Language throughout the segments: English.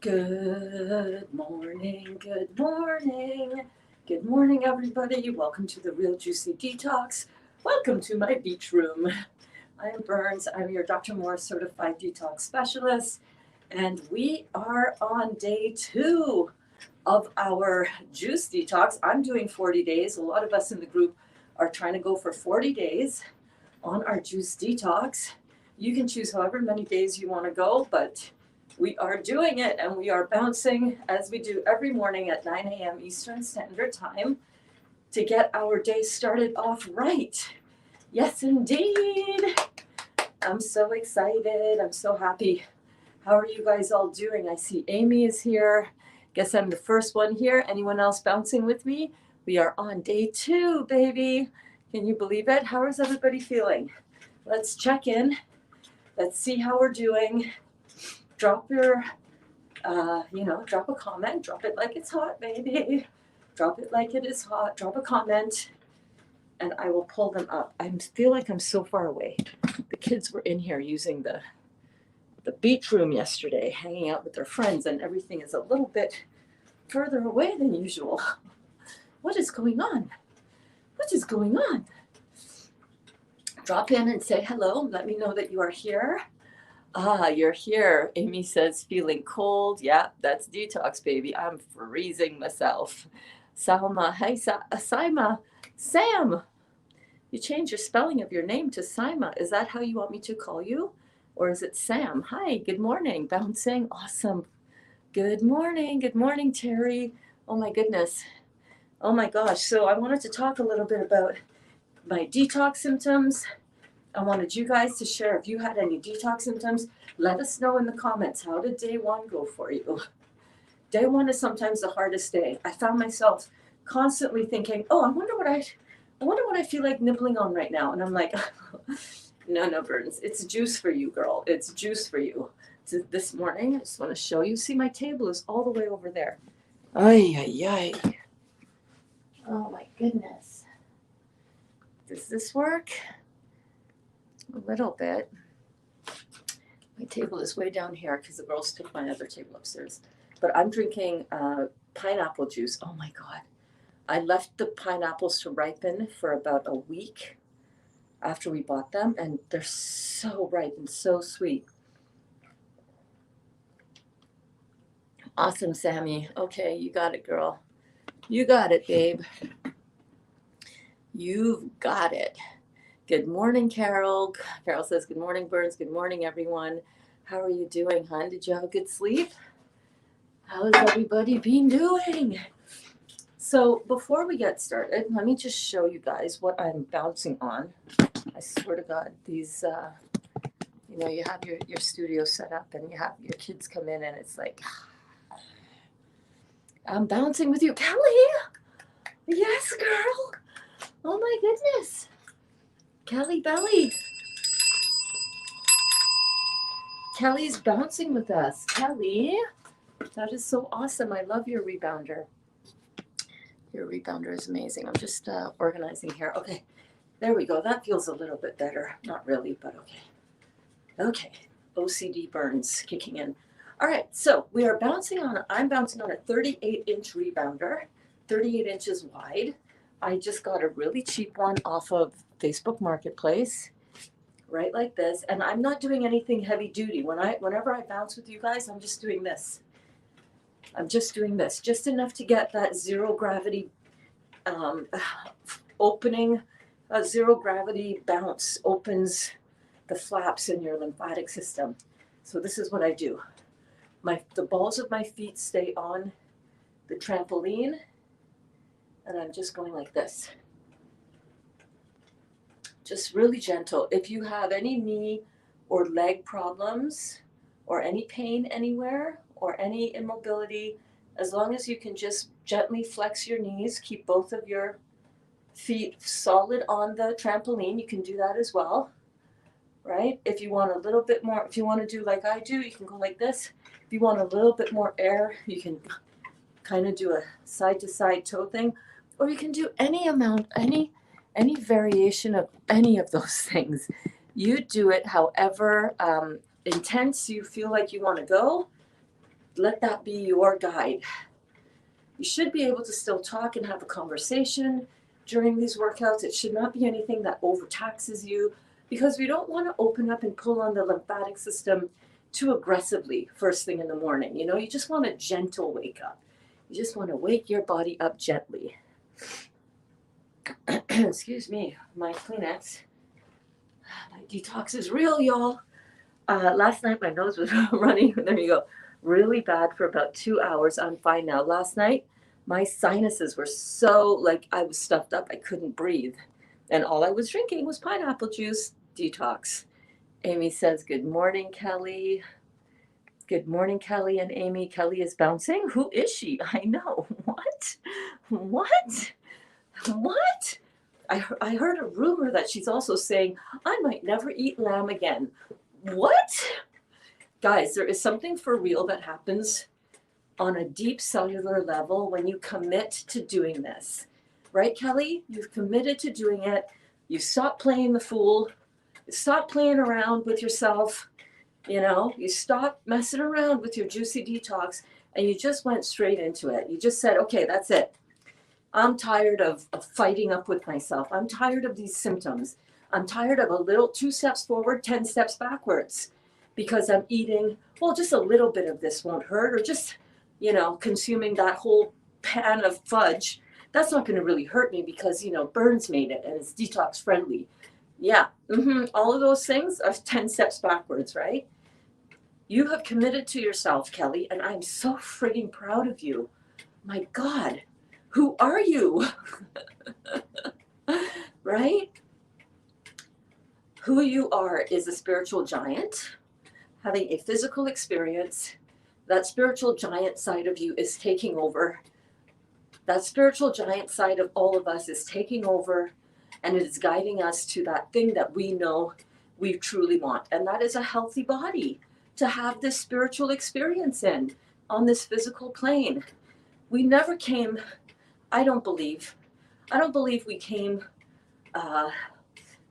Good morning, good morning. Good morning, everybody. Welcome to the Real Juicy Detox. Welcome to my beach room. I am Berns. I'm your Dr. Morris certified detox specialist, and we are on day 2 of our juice detox. I'm doing 40 days. A lot of us in the group are trying to go for 40 days on our juice detox. You can choose however many days you want to go, but we are doing it, and we are bouncing as we do every morning at 9 a.m. Eastern Standard Time to get our day started off right. Yes, indeed. I'm so excited. I'm so happy. How are you guys all doing? I see Amy is here. Guess I'm the first one here. Anyone else bouncing with me? We are on day 2, baby. Can you believe it? How is everybody feeling? Let's check in. Let's see how we're doing. Drop your, drop a comment. Drop it like it's hot, baby. Drop it like it is hot. Drop a comment, and I will pull them up. I feel like I'm so far away. The kids were in here using the beach room yesterday, hanging out with their friends, and everything is a little bit further away than usual. What is going on? What is going on? Drop in and say hello. Let me know that you are here. You're here. Amy says, feeling cold. Yeah, that's detox, baby. I'm freezing myself. Salma, hey, Saima. Sam, you changed your spelling of your name to Saima. Is that how you want me to call you? Or is it Sam? Hi, good morning. Bouncing. Awesome. Good morning, Terry. Oh my goodness. Oh my gosh. So I wanted to talk a little bit about my detox symptoms. I wanted you guys to share if you had any detox symptoms. Let us know in the comments. How did day 1 go for you? Day 1 is sometimes the hardest day. I found myself constantly thinking, I wonder what I feel like nibbling on right now. And I'm like, no, Berns, it's juice for you, girl. It's juice for you. So this morning, I just want to show you. See, my table is all the way over there. Ay. Oh my goodness. Does this work? A little bit. My table is way down here because the girls took my other table upstairs. But I'm drinking pineapple juice. Oh my God. I left the pineapples to ripen for about a week after we bought them, and they're so ripe and so sweet. Awesome, Sammy. Okay, you got it, girl. You got it, babe. You've got it. Good morning, Carol. Carol says, good morning, Berns. Good morning, everyone. How are you doing, hon? Did you have a good sleep? How has everybody been doing? So before we get started, let me just show you guys what I'm bouncing on. I swear to God, these, you have your studio set up and you have your kids come in and it's like, I'm bouncing with you. Kelly! Yes, girl! Oh my goodness! Kelly Belly. Kelly's bouncing with us. Kelly, that is so awesome. I love your rebounder. Your rebounder is amazing. I'm just organizing here. Okay, there we go. That feels a little bit better. Not really, but okay. Okay, OCD Berns kicking in. All right, so we are I'm bouncing on a 38-inch rebounder, 38 inches wide. I just got a really cheap one off of Facebook Marketplace, right like this. And I'm not doing anything heavy duty. Whenever I bounce with you guys, I'm just doing this. Just enough to get that zero gravity opening. A zero gravity bounce opens the flaps in your lymphatic system. So this is what I do. The balls of my feet stay on the trampoline, and I'm just going like this. Just really gentle. If you have any knee or leg problems or any pain anywhere or any immobility, as long as you can just gently flex your knees, keep both of your feet solid on the trampoline, you can do that as well, right? If you want a little bit more, if you want to do like I do, you can go like this. If you want a little bit more air, you can kind of do a side-to-side toe thing, or you can do any amount, any variation of any of those things. You do it however intense you feel like you want to go. let that be your guide. You should be able to still talk and have a conversation during these workouts. It should not be anything that overtaxes you, because we don't want to open up and pull on the lymphatic system too aggressively first thing in the morning. You know, you just want a gentle wake up. You just want to wake your body up gently. Excuse me, my Kleenex. My detox is real, y'all. Last night my nose was running, there you go, really bad for about 2 hours. I'm fine now. Last night my sinuses were so, like, I was stuffed up, I couldn't breathe. And all I was drinking was pineapple juice. Detox. Amy says, good morning, Kelly. Good morning, Kelly and Amy. Kelly is bouncing. Who is she? I know. What? What? What? I heard a rumor that she's also saying, I might never eat lamb again. What? Guys, there is something for real that happens on a deep cellular level when you commit to doing this. Right, Kelly? You've committed to doing it. You stop playing the fool. You stop playing around with yourself. You know, you stop messing around with your juicy detox, and you just went straight into it. You just said, okay, that's it. I'm tired of fighting up with myself. I'm tired of these symptoms. I'm tired of a little 2 steps forward, 10 steps backwards, because I'm eating, well, just a little bit of this won't hurt, or just, you know, consuming that whole pan of fudge. That's not going to really hurt me because, you know, Berns made it and it's detox friendly. Yeah, all of those things are 10 steps backwards, right? You have committed to yourself, Kelly, and I'm so frigging proud of you. My God, who are you? Right? Who you are is a spiritual giant having a physical experience. That spiritual giant side of you is taking over. That spiritual giant side of all of us is taking over, and it is guiding us to that thing that we know we truly want. And that is a healthy body to have this spiritual experience in on this physical plane. We never came, I don't believe we came,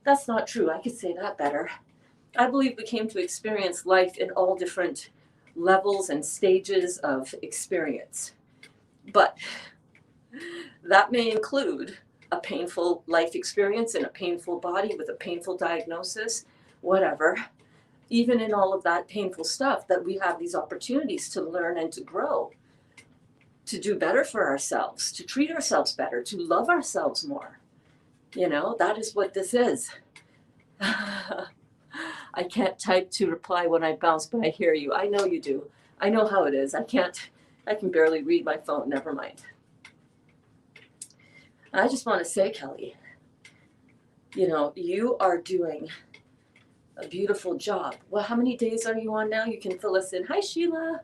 that's not true. I could say that better. I believe we came to experience life in all different levels and stages of experience. But that may include a painful life experience in a painful body with a painful diagnosis, whatever. Even in all of that painful stuff, that we have these opportunities to learn and to grow, to do better for ourselves, to treat ourselves better, to love ourselves more. You know, that is what this is. I can't type to reply when I bounce, but I hear you. I know you do. I know how it is. I can barely read my phone, never mind. I just want to say, Kelly, you know, you are doing a beautiful job. Well, how many days are you on now? You can fill us in. Hi, Sheila.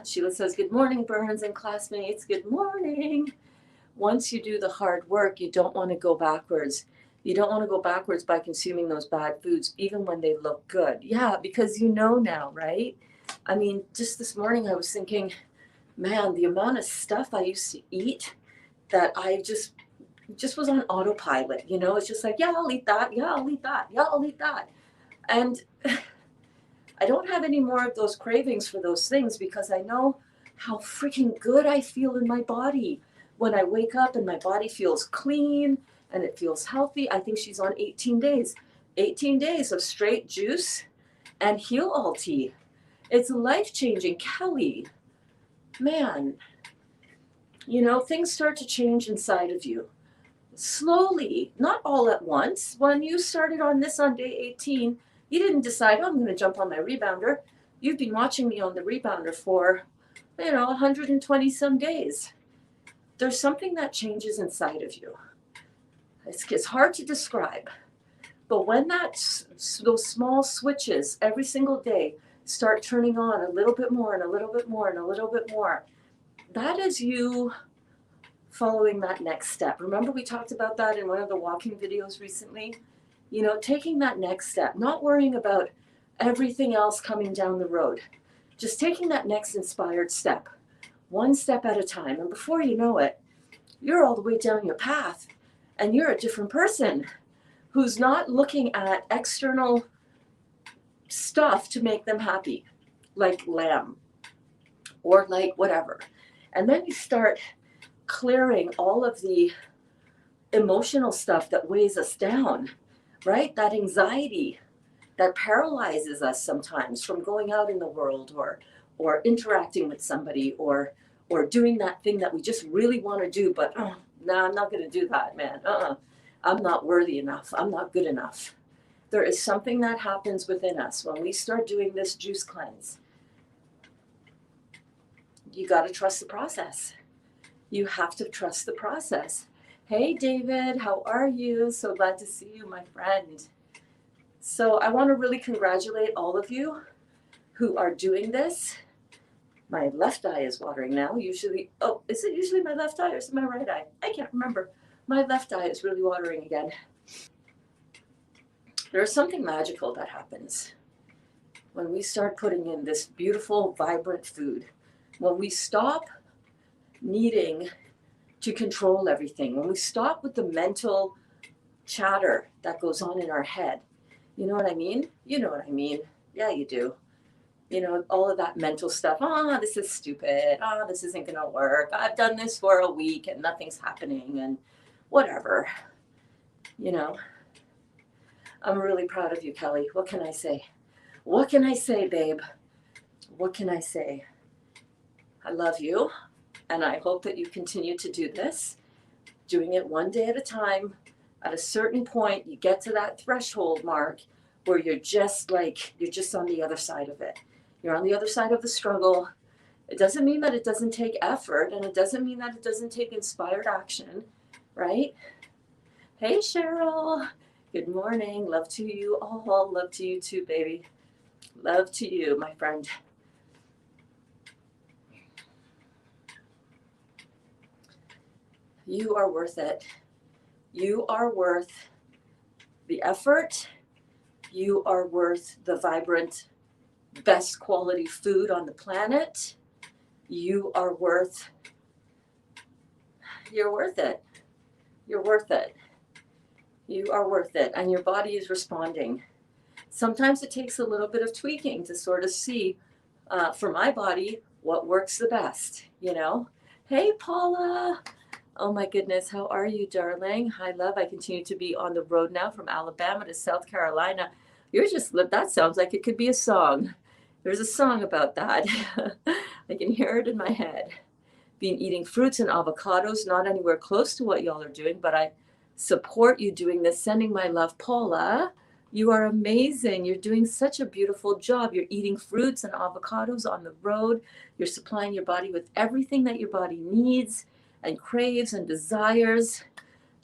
Sheila says, good morning, Berns and classmates. Good morning. Once you do the hard work, you don't want to go backwards. You don't want to go backwards by consuming those bad foods, even when they look good. Yeah, because you know now, right? I mean, just this morning I was thinking, man, the amount of stuff I used to eat that I just was on autopilot, you know? It's just like, yeah, I'll eat that. Yeah, I'll eat that. Yeah, I'll eat that. And I don't have any more of those cravings for those things because I know how freaking good I feel in my body when I wake up and my body feels clean and it feels healthy. I think she's on 18 days. 18 days of straight juice and Heal All tea. It's life-changing. Kelly, man, you know, things start to change inside of you. Slowly, not all at once. When you started on this on day 18, you didn't decide, oh, I'm going to jump on my rebounder. You've been watching me on the rebounder for, you know, 120 some days. There's something that changes inside of you. It's hard to describe. But when those small switches every single day start turning on a little bit more and a little bit more and a little bit more, that is you following that next step. Remember we talked about that in one of the walking videos recently? You know, taking that next step, not worrying about everything else coming down the road. Just taking that next inspired step, one step at a time. And before you know it, you're all the way down your path and you're a different person who's not looking at external stuff to make them happy. like lamb or like whatever. And then you start clearing all of the emotional stuff that weighs us down, right? That anxiety that paralyzes us sometimes from going out in the world or interacting with somebody or doing that thing that we just really want to do, but no, I'm not going to do that, man. I'm not worthy enough. I'm not good enough. There is something that happens within us when we start doing this juice cleanse. You got to trust the process. You have to trust the process. Hey, David, how are you? So glad to see you, my friend. So I want to really congratulate all of you who are doing this. My left eye is watering now. Usually, oh, is it usually my left eye or is it my right eye? I can't remember. My left eye is really watering again. There's something magical that happens when we start putting in this beautiful, vibrant food. When we stop needing to control everything, when we stop with the mental chatter that goes on in our head. You know what I mean? You know what I mean. Yeah, you do. You know, all of that mental stuff. Oh, this is stupid. Oh, this isn't going to work. I've done this for a week and nothing's happening and whatever. You know, I'm really proud of you, Kelly. What can I say? What can I say, babe? What can I say? I love you, and I hope that you continue to do this, doing it one day at a time. At a certain point, you get to that threshold mark where you're just on the other side of it. You're on the other side of the struggle. It doesn't mean that it doesn't take effort, and it doesn't mean that it doesn't take inspired action, right? Hey, Cheryl. Good morning. Love to you all. Love to you too, baby. Love to you, my friend. You are worth it. You are worth the effort. You are worth the vibrant, best quality food on the planet. You are worth, you're worth it. You're worth it. You are worth it. And your body is responding. Sometimes it takes a little bit of tweaking to sort of see, for my body, what works the best, you know? Hey, Paula. Oh my goodness, how are you, darling? Hi, love. I continue to be on the road now from Alabama to South Carolina. That sounds like it could be a song. There's a song about that. I can hear it in my head. Been eating fruits and avocados, not anywhere close to what y'all are doing, but I support you doing this. Sending my love, Paula. You are amazing. You're doing such a beautiful job. You're eating fruits and avocados on the road. You're supplying your body with everything that your body needs and craves and desires.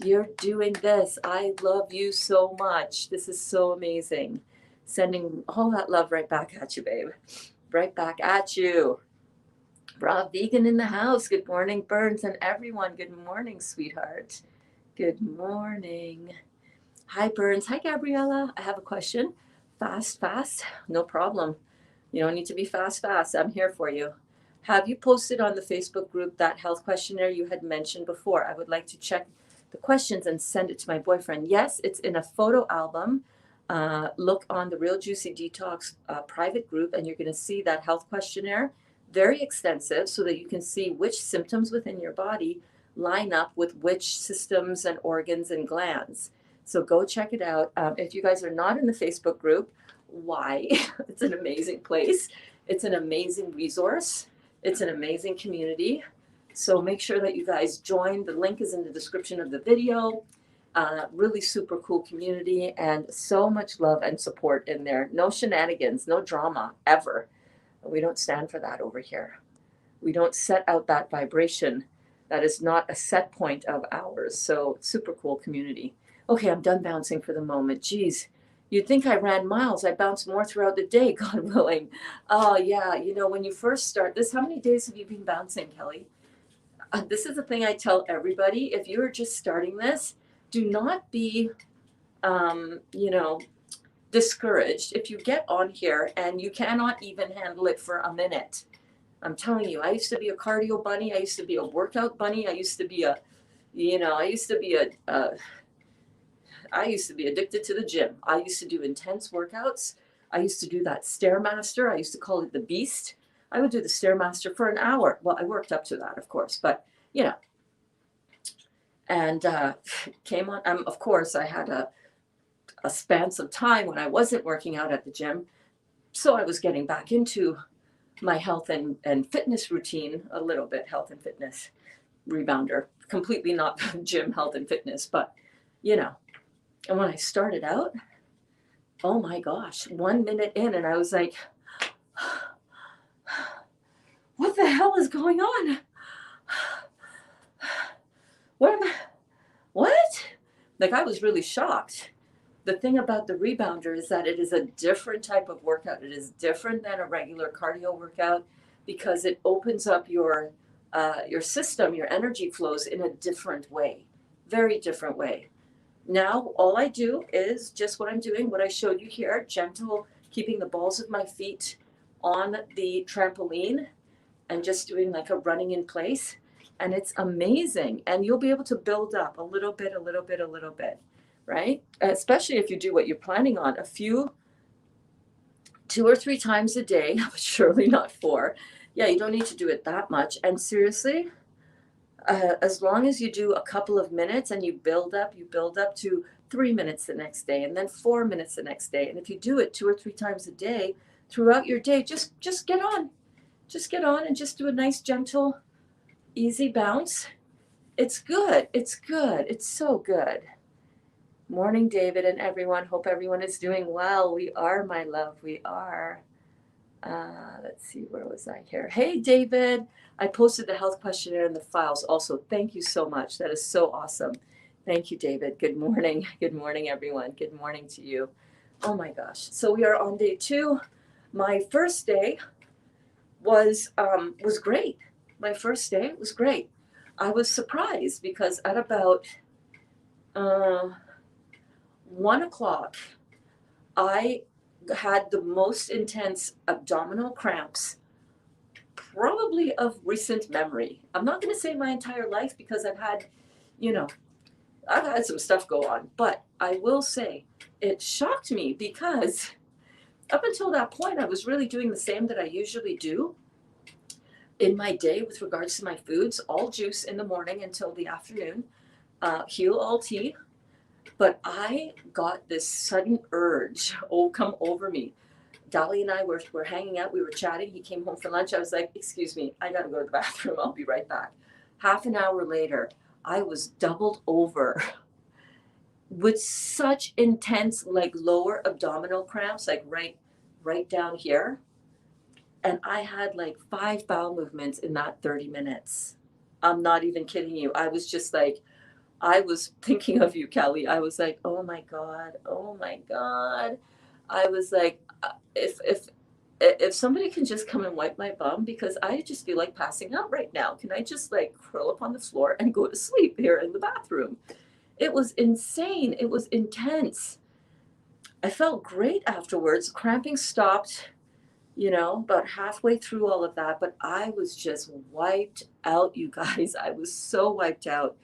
You're doing this. I love you so much. This is so amazing. Sending all that love right back at you, babe. Right back at you. Raw vegan in the house. Good morning, Berns and everyone. Good morning, sweetheart. Good morning. Hi, Berns. Hi, Gabriella. I have a question. Fast. No problem. You don't need to be fast. I'm here for you. Have you posted on the Facebook group that health questionnaire you had mentioned before? I would like to check the questions and send it to my boyfriend. Yes, it's in a photo album. Look on the Real Juicy Detox private group, and you're going to see that health questionnaire. Very extensive, so that you can see which symptoms within your body line up with which systems and organs and glands. So go check it out. If you guys are not in the Facebook group, why? It's an amazing place. It's an amazing resource. It's an amazing community. So make sure that you guys join. The link is in the description of the video. Really super cool community and so much love and support in there. No shenanigans, no drama, ever. We don't stand for that over here. We don't set out that vibration. That is not a set point of ours. So super cool community. Okay, I'm done bouncing for the moment. Geez, you'd think I ran miles. I bounce more throughout the day, God willing. Oh yeah, you know, when you first start this, how many days have you been bouncing, Kelly? This is the thing I tell everybody. If you're just starting this, do not be, discouraged if you get on here and you cannot even handle it for a minute. I'm telling you, I used to be a cardio bunny. I used to be a workout bunny. I used to be addicted to the gym. I used to do intense workouts I used to do that Stairmaster. I used to call it the Beast. I would do the Stairmaster for an hour. Well, I worked up to that, of course, but you know, and came on. Of course, I had a span of time when I wasn't working out at the gym, so I was getting back into my health and fitness routine a little bit, health and fitness rebounder, completely not gym health and fitness, but you know. And when I started out, oh my gosh, 1 minute in, and I was like, what the hell is going on? What? Like, I was really shocked. The thing about the rebounder is that it is a different type of workout. It is different than a regular cardio workout because it opens up your system, your energy flows in a different way, very different way. Now, all I do is just what I'm doing, what I showed you here, gentle, keeping the balls of my feet on the trampoline and just doing like a running in place. And it's amazing. And you'll be able to build up a little bit, right? Especially if you do what you're planning on, 2 or 3 times a day, but surely not 4. Yeah, you don't need to do it that much. And seriously, as long as you do a couple of minutes and you build up to 3 minutes the next day and then 4 minutes the next day. And if you do it 2 or 3 times a day throughout your day, just get on. Just get on and just do a nice, gentle, easy bounce. It's good. It's good. It's so good. Morning, David and everyone. Hope everyone is doing well. We are, my love. We are. Let's see, where was I here? Hey, David. I posted the health questionnaire in the files also. Thank you so much. That is so awesome. Thank you, David. Good morning. Good morning, everyone. Good morning to you. Oh my gosh. So we are on day 2. My first day was great. My first day was great. I was surprised because at about 1 o'clock, I had the most intense abdominal cramps, probably of recent memory. I'm not going to say my entire life because I've had some stuff go on, but I will say it shocked me because up until that point, I was really doing the same that I usually do in my day with regards to my foods, all juice in the morning until the afternoon, heal all tea. But I got this sudden urge, come over me. Dolly and I were hanging out. We were chatting. He came home for lunch. I was like, excuse me, I got to go to the bathroom. I'll be right back. Half an hour later, I was doubled over with such intense, like lower abdominal cramps, like right down here. And I had like 5 bowel movements in that 30 minutes. I'm not even kidding you. I was just like, I was thinking of you, Kelly. I was like, oh my God. I was like, if somebody can just come and wipe my bum, because I just feel like passing out right now. Can I just like curl up on the floor and go to sleep here in the bathroom? It was insane. It was intense. I felt great afterwards. Cramping stopped, about halfway through all of that, but I was just wiped out, you guys. I was so wiped out.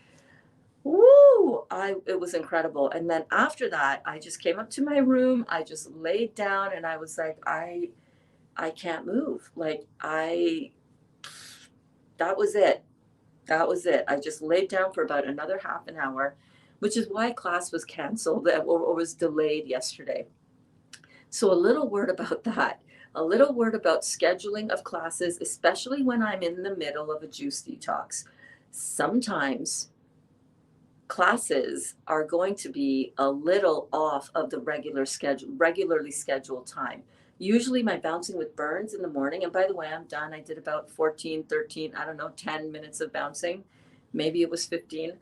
Woo! It was incredible. And then after that, I just came up to my room. I just laid down and I was like, I can't move. That was it. I just laid down for about another half an hour, which is why class was canceled or was delayed yesterday. So a little word about that. A little word about scheduling of classes, especially when I'm in the middle of a juice detox. Sometimes classes are going to be a little off of the regularly scheduled time. Usually my bouncing with Berns in the morning, and by the way, I'm done. I did about 14, 13, 10 minutes of bouncing. Maybe it was 15.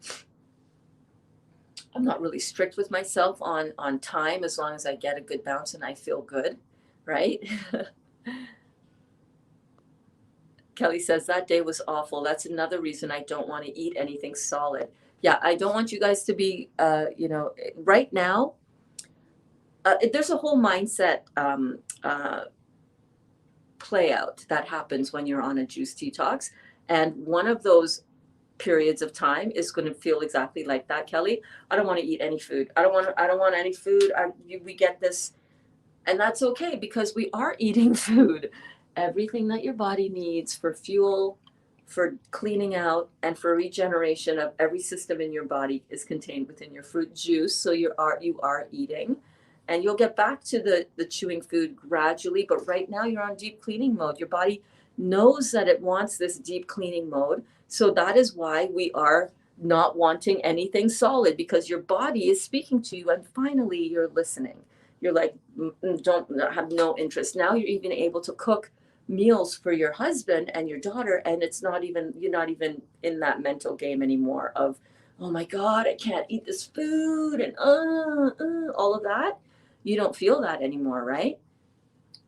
I'm not really strict with myself on time as long as I get a good bounce and I feel good, right? Kelly says that day was awful. That's another reason I don't want to eat anything solid. Yeah, I don't want you guys to be, right now, there's a whole mindset play out that happens when you're on a juice detox. And one of those periods of time is going to feel exactly like that, Kelly. I don't want to eat any food. I don't want any food. We get this And that's okay because we are eating food. Everything that your body needs for fuel, for cleaning out, and for regeneration of every system in your body is contained within your fruit juice. So you are eating. And you'll get back to the chewing food gradually, but right now you're on deep cleaning mode. Your body knows that it wants this deep cleaning mode. So that is why we are not wanting anything solid, because your body is speaking to you and finally you're listening. You're like, don't have no interest. Now you're even able to cook meals for your husband and your daughter, and you're not even in that mental game anymore of, oh my God, I can't eat this food and all of that. You don't feel that anymore, right?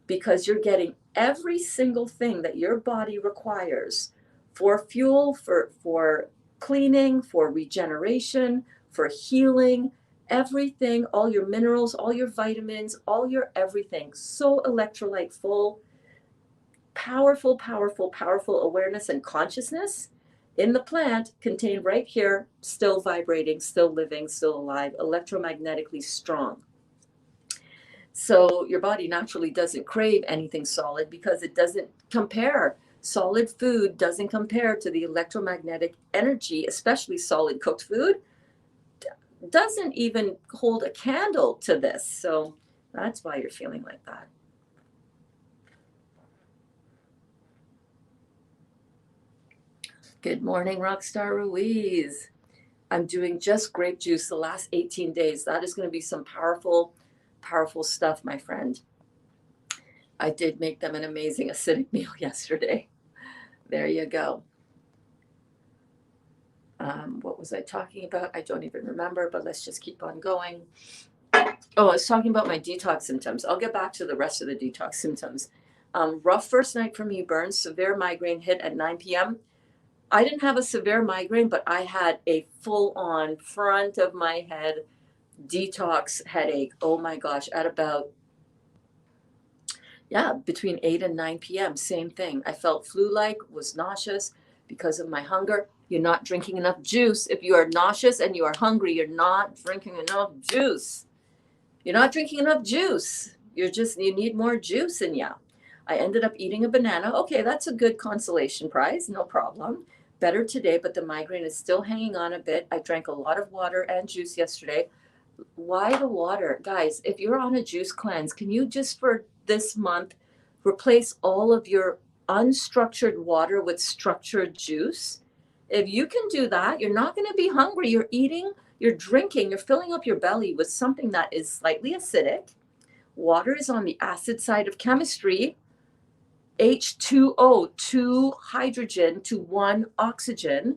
Because you're getting every single thing that your body requires for fuel, for cleaning, for regeneration, for healing, everything, all your minerals, all your vitamins, all your everything. So electrolyte full, powerful, powerful, powerful awareness and consciousness in the plant contained right here, still vibrating, still living, still alive, electromagnetically strong. So your body naturally doesn't crave anything solid because it doesn't compare. Solid food doesn't compare to the electromagnetic energy, especially solid cooked food, doesn't even hold a candle to this. So that's why you're feeling like that. Good morning, Rockstar Ruiz. I'm doing just grape juice the last 18 days. That is going to be some powerful, powerful stuff, my friend. I did make them an amazing acidic meal yesterday. There you go. What was I talking about? I don't even remember, but let's just keep on going. Oh, I was talking about my detox symptoms. I'll get back to the rest of the detox symptoms. Rough first night for me, Berns. Severe migraine hit at 9 p.m. I didn't have a severe migraine, but I had a full-on front of my head detox headache. Oh my gosh, at about, between 8 and 9 p.m. Same thing. I felt flu-like, was nauseous because of my hunger. You're not drinking enough juice. If you are nauseous and you are hungry, you're not drinking enough juice. You're not drinking enough juice. You need more juice in you. I ended up eating a banana. Okay, that's a good consolation prize, no problem. Better today, but the migraine is still hanging on a bit. I drank a lot of water and juice yesterday. Why the water? Guys, if you're on a juice cleanse, can you just for this month replace all of your unstructured water with structured juice? If you can do that, you're not going to be hungry. You're eating, you're drinking, you're filling up your belly with something that is slightly acidic. Water is on the acid side of chemistry. H2O, 2 hydrogen to 1 oxygen.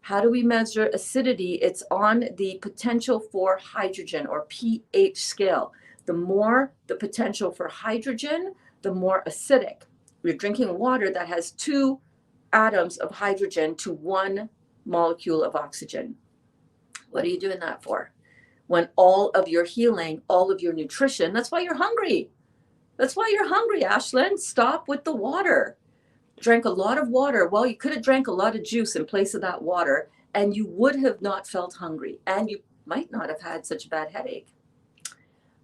How do we measure acidity? It's on the potential for hydrogen, or pH scale. The more the potential for hydrogen, the more acidic. You're drinking water that has 2 atoms of hydrogen to 1 molecule of oxygen. What are you doing that for? When all of your healing, all of your nutrition, that's why you're hungry. That's why you're hungry, Ashlyn. Stop with the water. Drank a lot of water. Well, you could have drank a lot of juice in place of that water, and you would have not felt hungry, and you might not have had such a bad headache.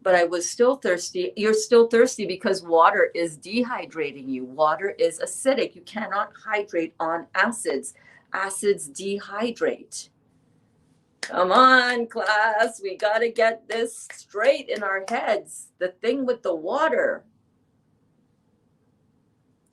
But I was still thirsty. You're still thirsty because water is dehydrating you. Water is acidic. You cannot hydrate on acids. Acids dehydrate. Come on, class. We got to get this straight in our heads. The thing with the water.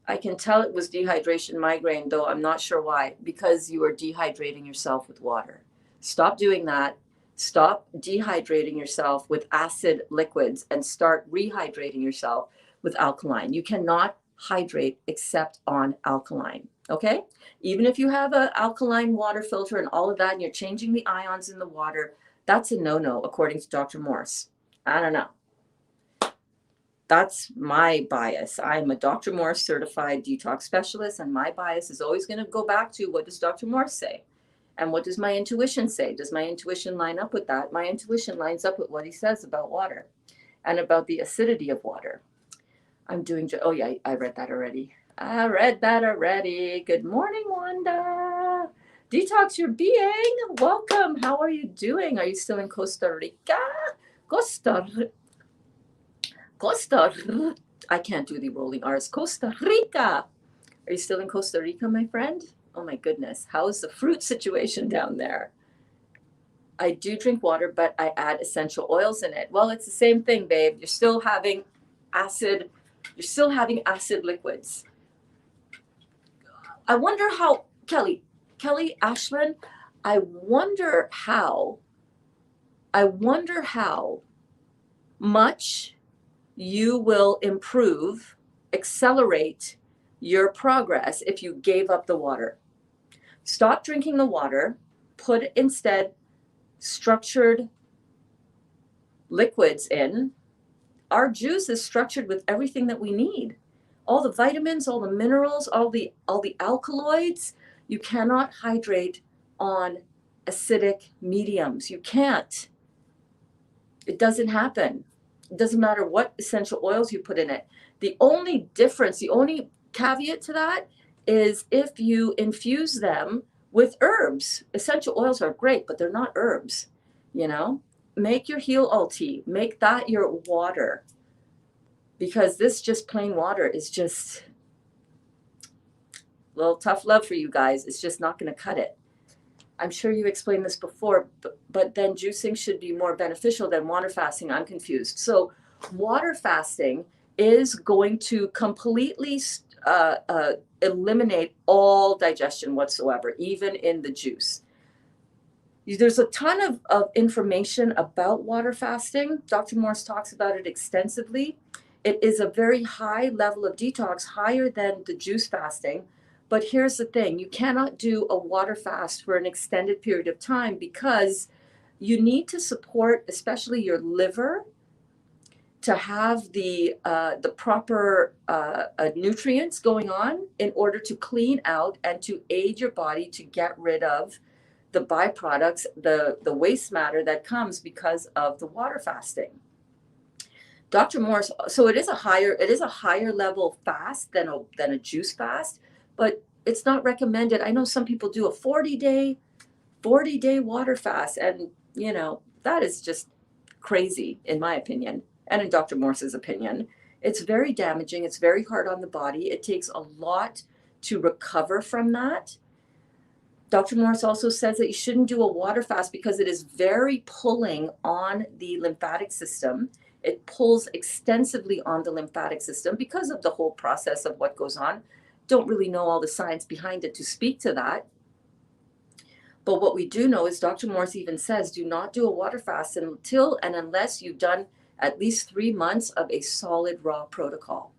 I can tell it was dehydration migraine, though I'm not sure why, because you are dehydrating yourself with water. Stop doing that. Stop dehydrating yourself with acid liquids and start rehydrating yourself with alkaline. You cannot hydrate except on alkaline, okay? Even if you have an alkaline water filter and all of that, and you're changing the ions in the water, that's a no-no, according to Dr. Morse. I don't know. That's my bias. I'm a Dr. Morse certified detox specialist, and my bias is always going to go back to what does Dr. Morse say? And what does my intuition say? Does my intuition line up with that? My intuition lines up with what he says about water and about the acidity of water. I'm doing, oh yeah, I read that already. Good morning, Wanda. Detox your being. Welcome. How are you doing? Are you still in Costa Rica? I can't do the rolling R's. Costa Rica. Are you still in Costa Rica, my friend? Oh my goodness. How's the fruit situation down there? I do drink water, but I add essential oils in it. Well, it's the same thing, babe. You're still having acid liquids. I wonder how, Kelly Ashland, I wonder how much you will improve, accelerate your progress if you gave up the water. Stop drinking the water, put instead structured liquids in. Our juice is structured with everything that we need. All the vitamins, all the minerals, all the alkaloids. You cannot hydrate on acidic mediums. You can't. It doesn't happen. It doesn't matter what essential oils you put in it. The only difference, the only caveat to that is if you infuse them with herbs. Essential oils are great, but they're not herbs, you know? Make your heel all tea. Make that your water. Because this just plain water is just a little tough love for you guys. It's just not going to cut it. I'm sure you explained this before, but then juicing should be more beneficial than water fasting. I'm confused. So water fasting is going to completely eliminate all digestion whatsoever, even in the juice. There's a ton of information about water fasting. Dr. Morse talks about it extensively. It is a very high level of detox, higher than the juice fasting. But here's the thing, you cannot do a water fast for an extended period of time because you need to support, especially your liver, to have the proper nutrients going on in order to clean out and to aid your body to get rid of the byproducts, the waste matter that comes because of the water fasting. Dr. Morse, so it is a higher level fast than a juice fast, but it's not recommended. I know some people do a 40-day water fast, and you know, that is just crazy in my opinion, and in Dr. Morse's opinion. It's very damaging, it's very hard on the body. It takes a lot to recover from that. Dr. Morse also says that you shouldn't do a water fast because it is very pulling on the lymphatic system. It pulls extensively on the lymphatic system because of the whole process of what goes on. Don't really know all the science behind it to speak to that. But what we do know is Dr. Morse even says, do not do a water fast until and unless you've done at least 3 months of a solid raw protocol.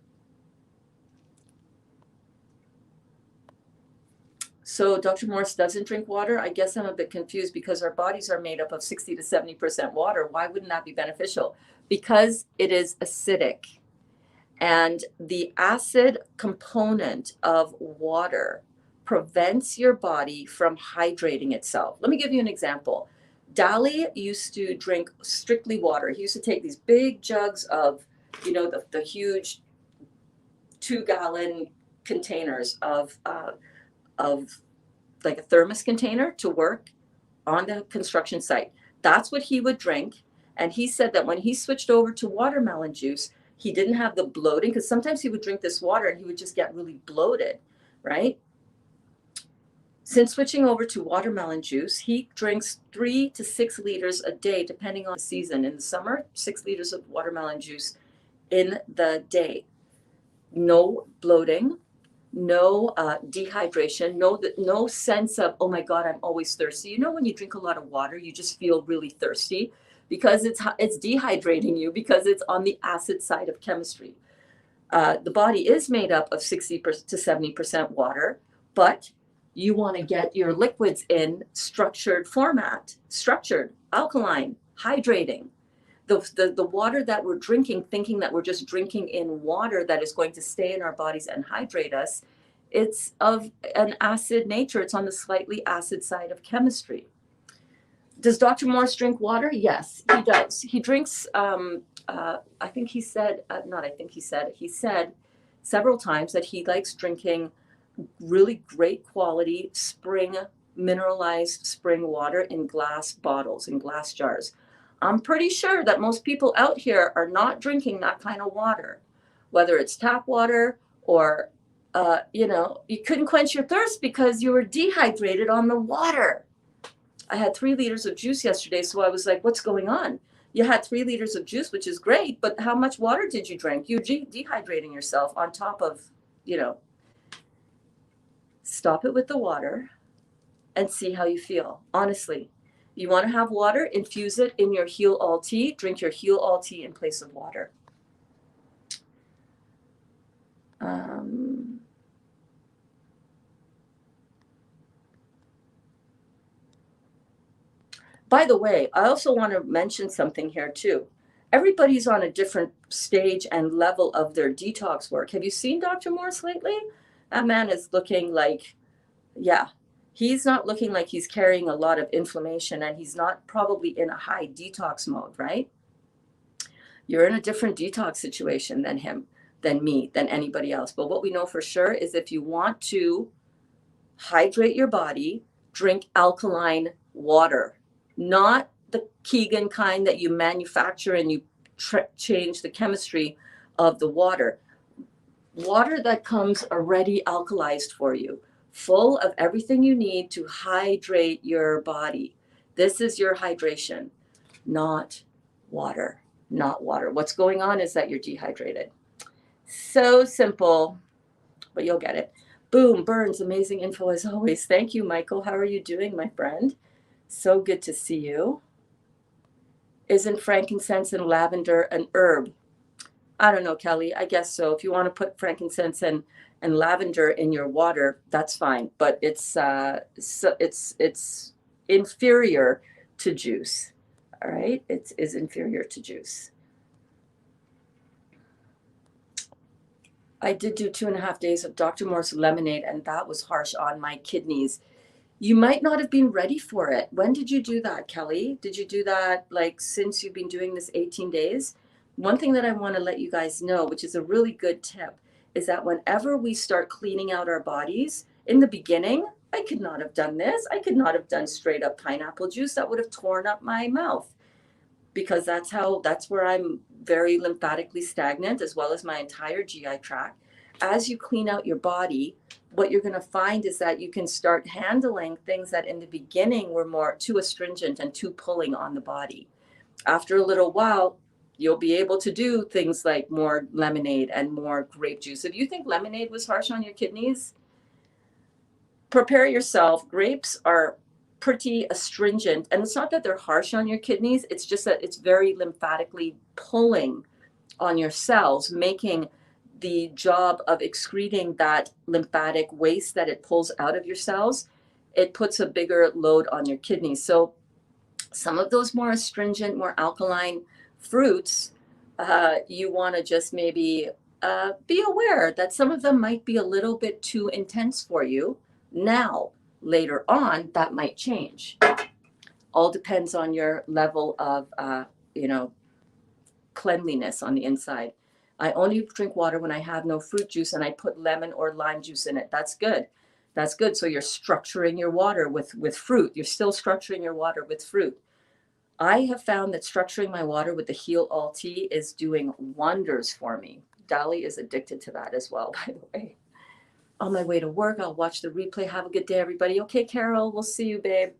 So Dr. Morse doesn't drink water. I guess I'm a bit confused because our bodies are made up of 60 to 70% water. Why wouldn't that be beneficial? Because it is acidic. And the acid component of water prevents your body from hydrating itself. Let me give you an example. Dali used to drink strictly water. He used to take these big jugs of, you know, the huge 2-gallon containers of like a thermos container to work on the construction site. That's what he would drink. And he said that when he switched over to watermelon juice, he didn't have the bloating, because sometimes he would drink this water and he would just get really bloated, right? Since switching over to watermelon juice, he drinks 3 to 6 liters a day, depending on the season. In the summer, 6 liters of watermelon juice in the day. No bloating, no dehydration, no sense of, oh my God, I'm always thirsty. You know, when you drink a lot of water, you just feel really thirsty because it's dehydrating you, because it's on the acid side of chemistry. The body is made up of 60 to 70% water, but you want to get your liquids in structured format, structured, alkaline, hydrating. The water that we're drinking, thinking that we're just drinking in water that is going to stay in our bodies and hydrate us, it's of an acid nature. It's on the slightly acid side of chemistry. Does Dr. Morse drink water? Yes, he does. He drinks, he said several times that he likes drinking really great quality mineralized spring water in glass bottles, in glass jars. I'm pretty sure that most people out here are not drinking that kind of water, whether it's tap water or, you couldn't quench your thirst because you were dehydrated on the water. I had 3 liters of juice yesterday, so I was like, what's going on? You had 3 liters of juice, which is great, but how much water did you drink? You're dehydrating yourself on top of, stop it with the water and see how you feel. Honestly, you want to have water, infuse it in your heal all tea, drink your heal all tea in place of water. By the way, I also want to mention something here too. Everybody's on a different stage and level of their detox work. Have you seen Dr. Morse lately? That man is looking like, yeah, he's not looking like he's carrying a lot of inflammation, and he's not probably in a high detox mode, right? You're in a different detox situation than him, than me, than anybody else. But what we know for sure is if you want to hydrate your body, drink alkaline water, not the Keegan kind that you manufacture and you change the chemistry of the water. Water that comes already alkalized for you, full of everything you need to hydrate your body. This is your hydration, not water, not water. What's going on is that you're dehydrated. So simple, but you'll get it. Boom, Berns, amazing info as always. Thank you, Michael. How are you doing, my friend? So good to see you. Isn't frankincense and lavender an herb? I don't know, Kelly. I guess so. If you want to put frankincense and lavender in your water, that's fine. But it's inferior to juice. All right, it is inferior to juice. I did do 2.5 days of Dr. Morse lemonade, and that was harsh on my kidneys. You might not have been ready for it. When did you do that, Kelly? Did you do that like since you've been doing this 18 days? One thing that I want to let you guys know, which is a really good tip, is that whenever we start cleaning out our bodies, in the beginning, I could not have done this. I could not have done straight up pineapple juice. That would have torn up my mouth, because that's where I'm very lymphatically stagnant, as well as my entire GI tract. As you clean out your body, what you're going to find is that you can start handling things that in the beginning were more too astringent and too pulling on the body. After a little while, you'll be able to do things like more lemonade and more grape juice. If you think lemonade was harsh on your kidneys, prepare yourself. Grapes are pretty astringent, and it's not that they're harsh on your kidneys, it's just that it's very lymphatically pulling on your cells, making the job of excreting that lymphatic waste that it pulls out of your cells, it puts a bigger load on your kidneys. So some of those more astringent, more alkaline fruits, you want to just maybe be aware that some of them might be a little bit too intense for you. Now, later on, that might change. All depends on your level of, cleanliness on the inside. I only drink water when I have no fruit juice, and I put lemon or lime juice in it. That's good. That's good. So you're structuring your water with fruit. You're still structuring your water with fruit. I have found that structuring my water with the Heal All Tea is doing wonders for me. Dolly is addicted to that as well, by the way. On my way to work, I'll watch the replay. Have a good day, everybody. Okay, Carol, we'll see you, babe.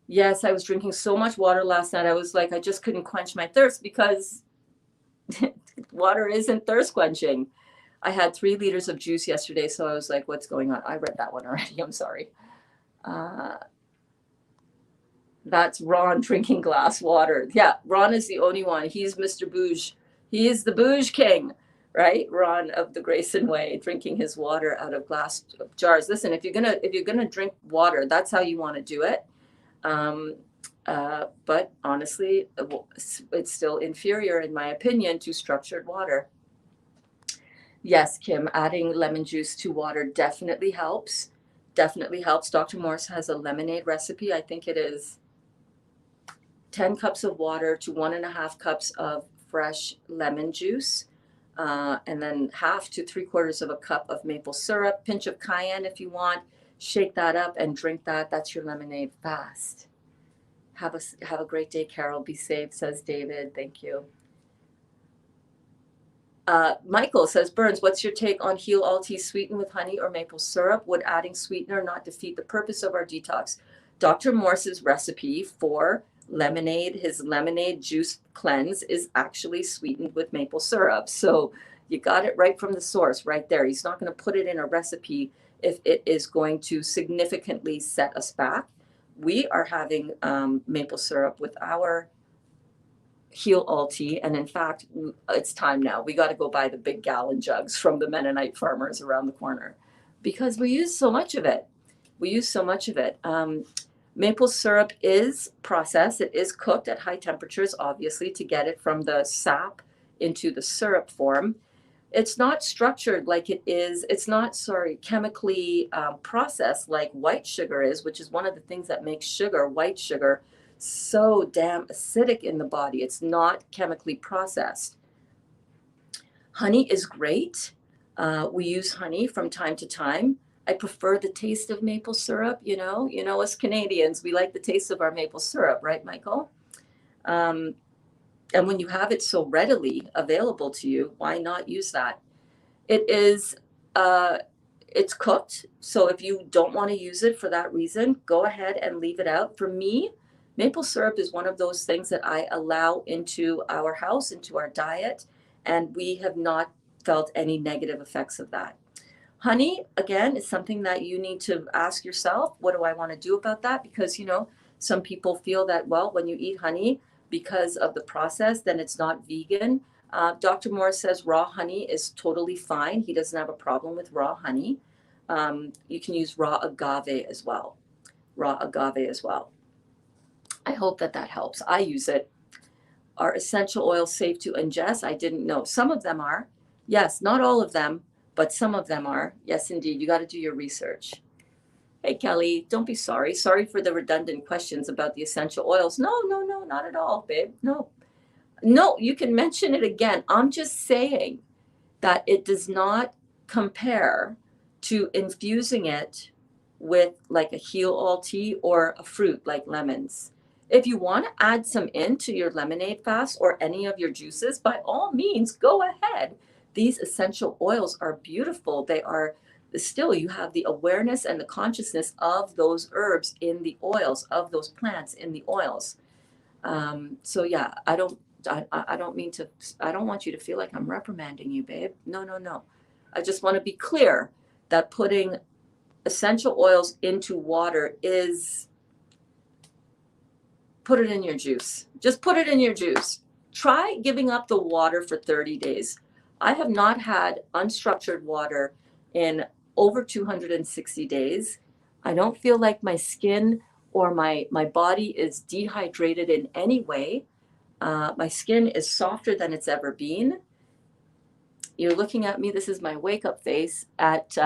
Yes, I was drinking so much water last night. I was like, I just couldn't quench my thirst because water isn't thirst quenching. I had 3 liters of juice yesterday, so I was like, what's going on? I read that one already. I'm sorry. That's Ron drinking glass water. Yeah, Ron is the only one. He's Mr. Bouge. He is the Bouge King, right? Ron of the Grayson Way, drinking his water out of glass jars. Listen, if you're gonna drink water, that's how you want to do it. But honestly, it's still inferior, in my opinion, to structured water. Yes, Kim, adding lemon juice to water definitely helps. Definitely helps. Dr. Morse has a lemonade recipe. I think it is 10 cups of water to 1.5 cups of fresh lemon juice, and then 1/2 to 3/4 of a cup of maple syrup, pinch of cayenne if you want. Shake that up and drink that. That's your lemonade fast. Have a great day, Carol. Be safe, says David. Thank you. Michael says, Berns, what's your take on heal all tea sweetened with honey or maple syrup? Would adding sweetener not defeat the purpose of our detox? Dr. Morse's recipe for lemonade, his lemonade juice cleanse, is actually sweetened with maple syrup. So you got it right from the source right there. He's not going to put it in a recipe if it is going to significantly set us back. We are having maple syrup with our heal all tea, and in fact it's time now. We got to go buy the big gallon jugs from the Mennonite farmers around the corner because we use so much of it. Maple syrup is processed. It is cooked at high temperatures, obviously, to get it from the sap into the syrup form. It's not structured like it is. It's not, chemically processed like white sugar is, which is one of the things that makes sugar, white sugar, so damn acidic in the body. It's not chemically processed. Honey is great. We use honey from time to time. I prefer the taste of maple syrup. You know, us Canadians, we like the taste of our maple syrup, right, Michael? And when you have it so readily available to you, why not use that? It is, it's cooked. So if you don't want to use it for that reason, go ahead and leave it out. For me, maple syrup is one of those things that I allow into our house, into our diet, and we have not felt any negative effects of that. Honey, again, is something that you need to ask yourself, what do I want to do about that? Because, some people feel that, well, when you eat honey, because of the process, then it's not vegan. Dr. Morse says raw honey is totally fine. He doesn't have a problem with raw honey. You can use raw agave as well. I hope that helps. I use it. Are essential oils safe to ingest? I didn't know. Some of them are. Yes, not all of them, but some of them are. Yes, indeed. You got to do your research. Hey, Kelly, don't be sorry. Sorry for the redundant questions about the essential oils. No, not at all, babe. No, you can mention it again. I'm just saying that it does not compare to infusing it with like a heal all tea or a fruit like lemons. If you want to add some into your lemonade fast or any of your juices, by all means, go ahead. These essential oils are beautiful. They are still, you have the awareness and the consciousness of those herbs in the oils, of those plants in the oils. So yeah, I don't want you to feel like I'm reprimanding you, babe. No. I just want to be clear that putting essential oils into water is, put it in your juice. Just put it in your juice. Try giving up the water for 30 days. I have not had unstructured water in over 260 days. I don't feel like my skin or my body is dehydrated in any way. My skin is softer than it's ever been. You're looking at me. This is my wake up face at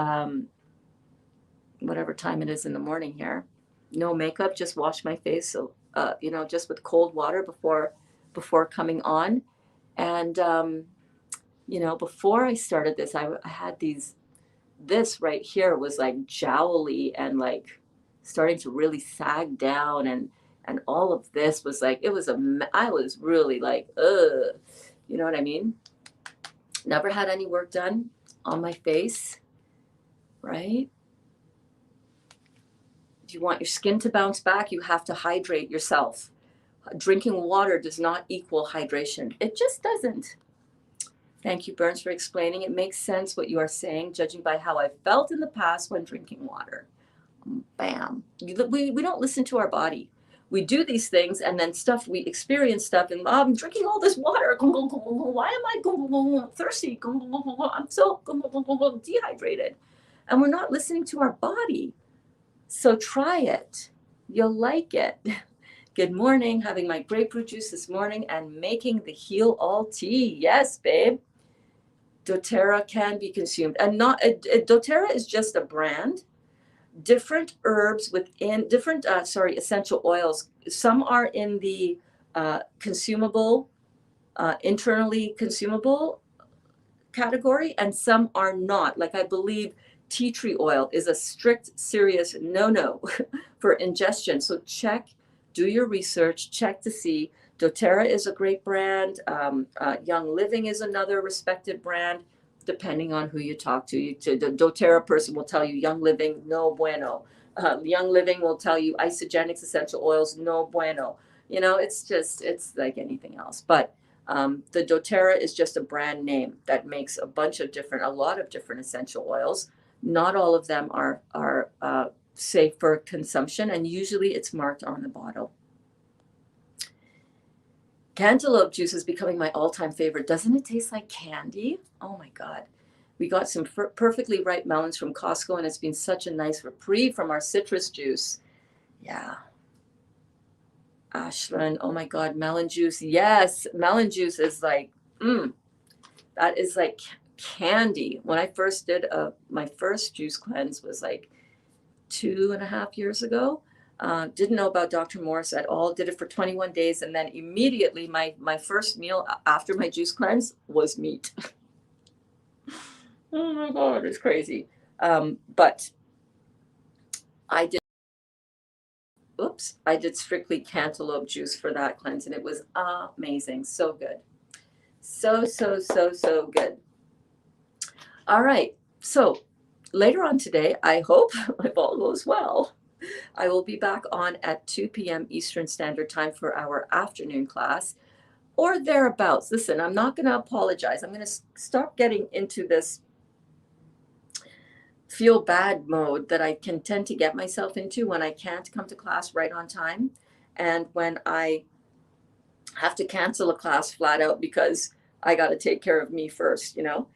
whatever time it is in the morning here. No makeup, just wash my face. So, just with cold water before coming on. And, before I started this, I had this right here was like jowly and like starting to really sag down. And all of this was like, I was really like, ugh, you know what I mean? Never had any work done on my face, right? If you want your skin to bounce back, you have to hydrate yourself. Drinking water does not equal hydration. It just doesn't. Thank you, Berns, for explaining. It makes sense what you are saying, judging by how I felt in the past when drinking water. Bam. We don't listen to our body. We do these things and then we experience stuff and I'm drinking all this water. Why am I thirsty? I'm so dehydrated. And we're not listening to our body. So try it. You'll like it. Good morning. Having my grapefruit juice this morning and making the heal all tea. Yes, babe. doTERRA can be consumed. And doTERRA is just a brand. Different herbs within different essential oils. Some are in the consumable, internally consumable category, and some are not. Like I believe tea tree oil is a strict, serious no for ingestion. So check Do your research, check to see. doTERRA is a great brand. Young Living is another respected brand, depending on who you talk to. The doTERRA person will tell you Young Living, no bueno. Young Living will tell you Isogenics essential oils, no bueno. You know, it's like anything else. But the doTERRA is just a brand name that makes a lot of different essential oils. Not all of them are safe for consumption, and usually it's marked on the bottle. Cantaloupe juice is becoming my all-time favorite. Doesn't it taste like candy? Oh my God. We got some perfectly ripe melons from Costco, and it's been such a nice reprieve from our citrus juice. Yeah. Ashlyn, oh my God, melon juice. Yes, melon juice is like, that is like candy. When I first did my first juice cleanse was like 2.5 years ago. Didn't know about Dr. Morse at all. Did it for 21 days. And then immediately my first meal after my juice cleanse was meat. Oh my God, it's crazy. But I did strictly cantaloupe juice for that cleanse, and it was amazing. So good. So good. All right. So later on today, I hope, if all goes well, I will be back on at 2 p.m. Eastern Standard Time for our afternoon class or thereabouts. Listen, I'm not going to apologize. I'm going to stop getting into this feel bad mode that I can tend to get myself into when I can't come to class right on time, and when I have to cancel a class flat out because I got to take care of me first, you know.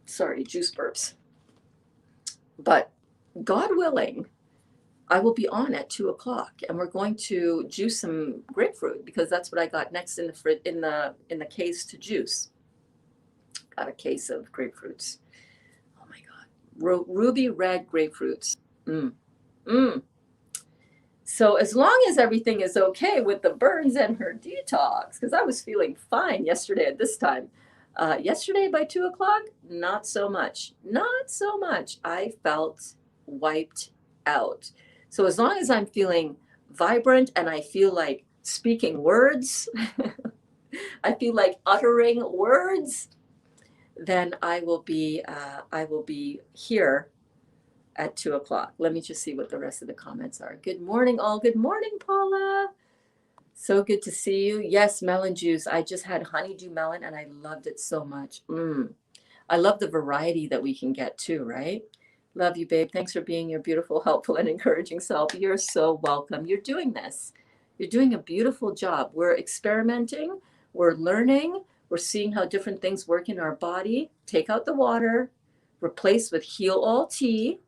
Sorry, juice burps. But God willing, I will be on at 2 o'clock, and we're going to juice some grapefruit because that's what I got next in the case to juice. Got a case of grapefruits. Oh my God, ruby red grapefruits. So as long as everything is okay with the Berns and her detox, because I was feeling fine yesterday at this time. Yesterday by 2 o'clock, not so much. Not so much. I felt wiped out. So as long as I'm feeling vibrant and I feel like speaking words, I feel like uttering words, then I will be here at 2 o'clock. Let me just see what the rest of the comments are. Good morning, all. Good morning, Paula. So good to see you. Yes, melon juice. I just had honeydew melon and I loved it so much. I love the variety that we can get too, right? Love you, babe. Thanks for being your beautiful, helpful, and encouraging self. You're so welcome. You're doing this. You're doing a beautiful job. We're experimenting. We're learning. We're seeing how different things work in our body. Take out the water, replace with Heal All Tea,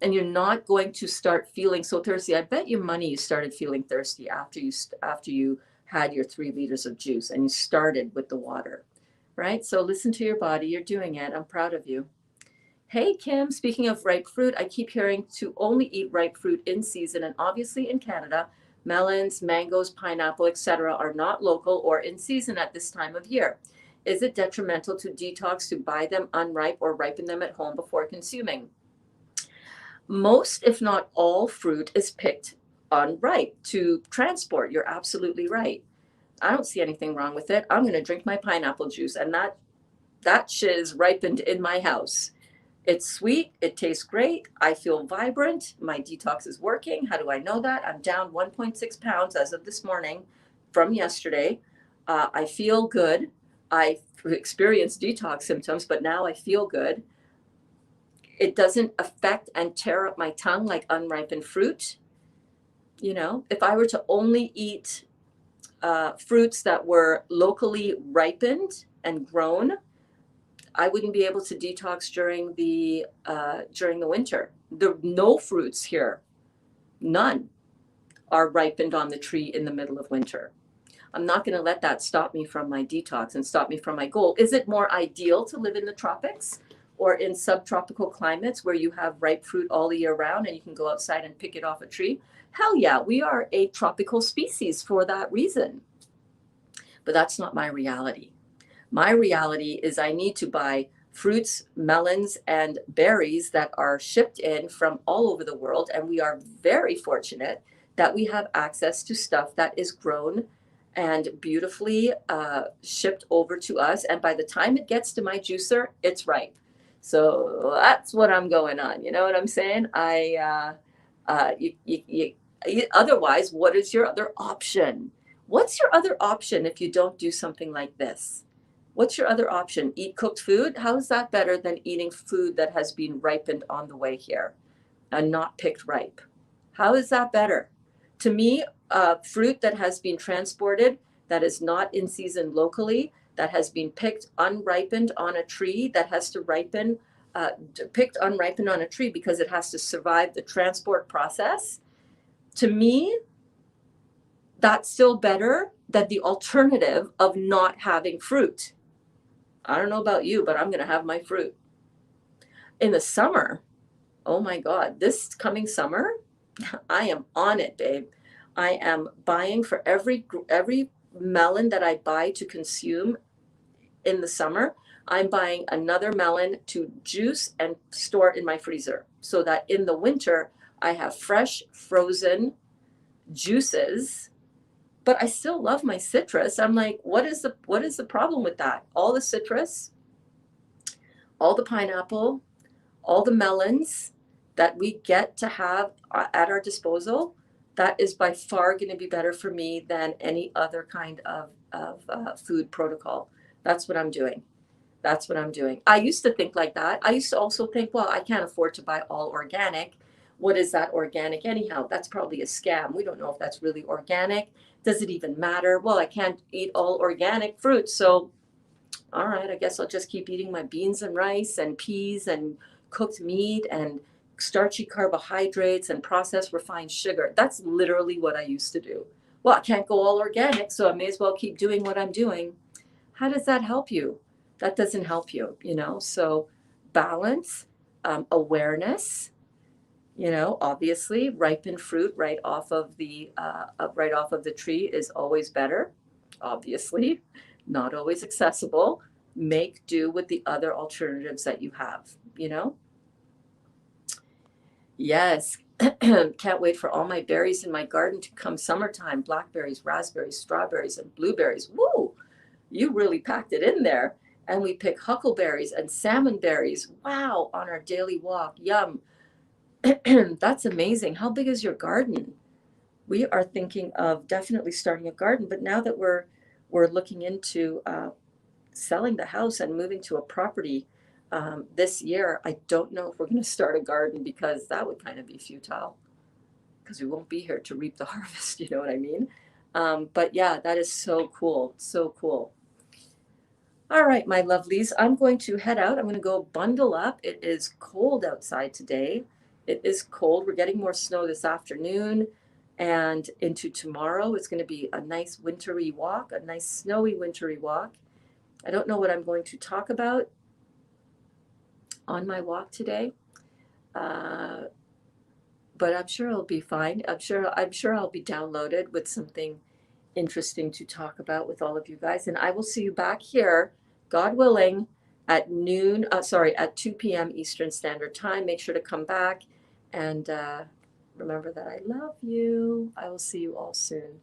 and you're not going to start feeling so thirsty. I bet you money you started feeling thirsty after you had your 3 liters of juice and you started with the water, right? So listen to your body. You're doing it. I'm proud of you. Hey, Kim, speaking of ripe fruit, I keep hearing to only eat ripe fruit in season, and obviously in Canada, melons, mangoes, pineapple, etc. are not local or in season at this time of year. Is it detrimental to detox to buy them unripe or ripen them at home before consuming? Most, if not all, fruit is picked unripe to transport. You're absolutely right. I don't see anything wrong with it. I'm going to drink my pineapple juice, and that shit is ripened in my house. It's sweet. It tastes great. I feel vibrant. My detox is working. How do I know that? I'm down 1.6 pounds as of this morning from yesterday. I feel good. I experienced detox symptoms, but now I feel good. It doesn't affect and tear up my tongue like unripened fruit. You know, if I were to only eat fruits that were locally ripened and grown, I wouldn't be able to detox during the winter. No fruits here, none, are ripened on the tree in the middle of winter. I'm not going to let that stop me from my detox and stop me from my goal. Is it more ideal to live in the tropics or in subtropical climates where you have ripe fruit all the year round and you can go outside and pick it off a tree? Hell yeah, we are a tropical species for that reason. But that's not my reality. My reality is I need to buy fruits, melons, and berries that are shipped in from all over the world. And we are very fortunate that we have access to stuff that is grown and beautifully shipped over to us. And by the time it gets to my juicer, it's ripe. So that's what I'm going on. You know what I'm saying? Otherwise, what is your other option? What's your other option if you don't do something like this? What's your other option? Eat cooked food? How is that better than eating food that has been ripened on the way here and not picked ripe? How is that better? To me, fruit that has been transported, that is not in season locally, that has been picked unripened on a tree, that has to ripen, picked unripened on a tree because it has to survive the transport process. To me, that's still better than the alternative of not having fruit. I don't know about you, but I'm going to have my fruit. In the summer, oh my God, this coming summer, I am on it, babe. I am buying for every melon that I buy to consume in the summer. I'm buying another melon to juice and store in my freezer so that in the winter I have fresh, frozen juices. But I still love my citrus. I'm like, what is the problem with that? All the citrus, all the pineapple, all the melons that we get to have at our disposal, that is by far going to be better for me than any other kind of food protocol. That's what I'm doing. That's what I'm doing. I used to think like that. I used to also think, well, I can't afford to buy all organic. What is that organic anyhow? That's probably a scam. We don't know if that's really organic. Does it even matter? Well, I can't eat all organic fruit. So, all right, I guess I'll just keep eating my beans and rice and peas and cooked meat and starchy carbohydrates and processed refined sugar. That's literally what I used to do. Well, I can't go all organic, so I may as well keep doing what I'm doing. How does that help you? That doesn't help you, you know? So balance, awareness, you know, obviously ripened fruit right off of the tree is always better. Obviously, not always accessible. Make do with the other alternatives that you have, you know? Yes. Can't wait for all my berries in my garden to come summertime. Blackberries, raspberries, strawberries, and blueberries. Woo! You really packed it in there. And we pick huckleberries and salmon berries. Wow, on our daily walk. Yum. That's amazing. How big is your garden? We are thinking of definitely starting a garden, but now that we're looking into selling the house and moving to a property this year, I don't know if we're going to start a garden because that would kind of be futile because we won't be here to reap the harvest. You know what I mean? But yeah, that is so cool. So cool. All right, my lovelies, I'm going to head out. I'm going to go bundle up. It is cold outside today. It is cold. We're getting more snow this afternoon and into tomorrow. It's going to be a nice wintry walk, a nice snowy wintry walk. I don't know what I'm going to talk about on my walk today, but I'm sure it'll be fine. I'm sure I'll be downloaded with something interesting to talk about with all of you guys. And I will see you back here, God willing, at 2 p.m. Eastern Standard Time. Make sure to come back and remember that I love you. I will see you all soon.